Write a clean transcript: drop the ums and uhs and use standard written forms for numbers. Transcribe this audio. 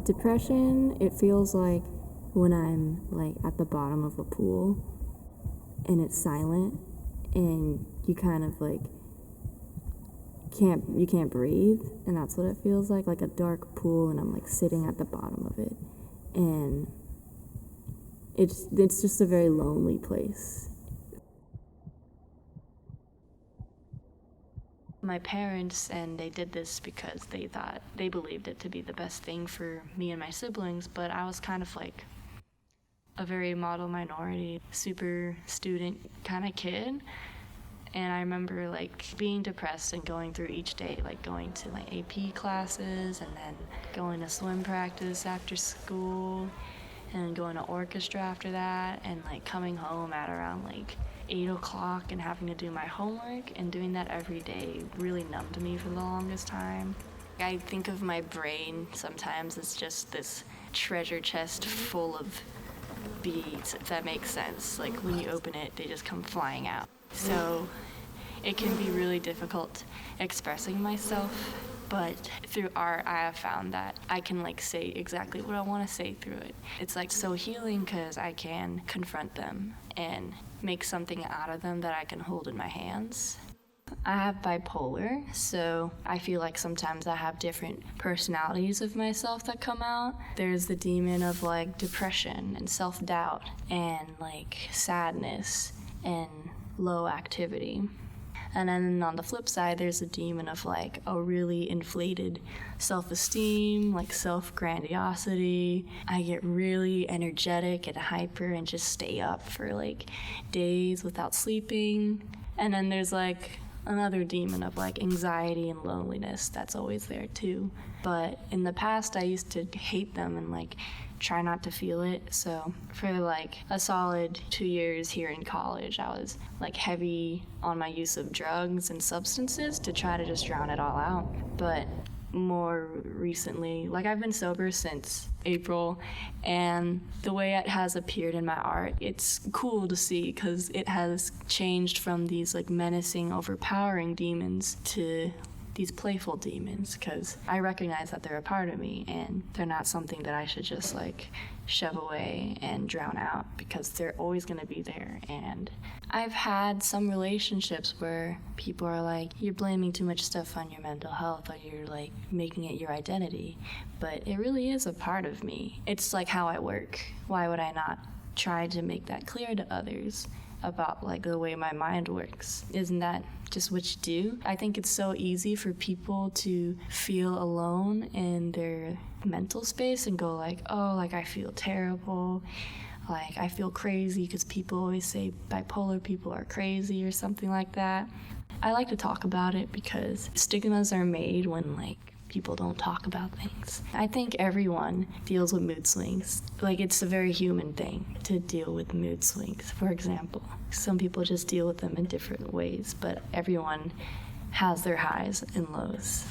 Depression, it feels like when I'm like at the bottom of a pool and it's silent and you kind of like can't breathe, and that's what it feels like a dark pool, and I'm like sitting at the bottom of it, and it's just a very lonely place. My parents, and they did this because they believed it to be the best thing for me and my siblings, but I was kind of like a very model minority, super student kind of kid. And I remember like being depressed and going through each day, like going to my AP classes and then going to swim practice after school and going to orchestra after that, and like coming home at around like 8 o'clock and having to do my homework, and doing that every day really numbed me for the longest time. I think of my brain sometimes as just this treasure chest full of beads, if that makes sense. Like when you open it, they just come flying out. So it can be really difficult expressing myself, but through art I have found that I can like say exactly what I want to say through it. It's like so healing because I can confront them and make something out of them that I can hold in my hands. I have bipolar, so I feel like sometimes I have different personalities of myself that come out. There's the demon of like depression and self-doubt and like sadness and low activity. And then on the flip side, there's a demon of like a really inflated self-esteem, like self-grandiosity. I get really energetic and hyper and just stay up for like days without sleeping. And then there's like another demon of like anxiety and loneliness that's always there too. But in the past, I used to hate them and like try not to feel it. So for like a solid 2 years here in college, I was like heavy on my use of drugs and substances to try to just drown it all out. But more recently, like I've been sober since April, and the way it has appeared in my art, it's cool to see because it has changed from these like menacing, overpowering demons to these playful demons, because I recognize that they're a part of me and they're not something that I should just like shove away and drown out, because they're always going to be there. And I've had some relationships where people are like, you're blaming too much stuff on your mental health, or you're like making it your identity, but it really is a part of me. It's like how I work. Why would I not try to make that clear to others about like the way my mind works? Isn't that just what you do? I think it's so easy for people to feel alone in their mental space and go like, oh, like I feel terrible, like I feel crazy, because people always say bipolar people are crazy or something like that. I like to talk about it because stigmas are made when like people don't talk about things. I think everyone deals with mood swings. Like it's a very human thing to deal with mood swings, for example. Some people just deal with them in different ways, but everyone has their highs and lows.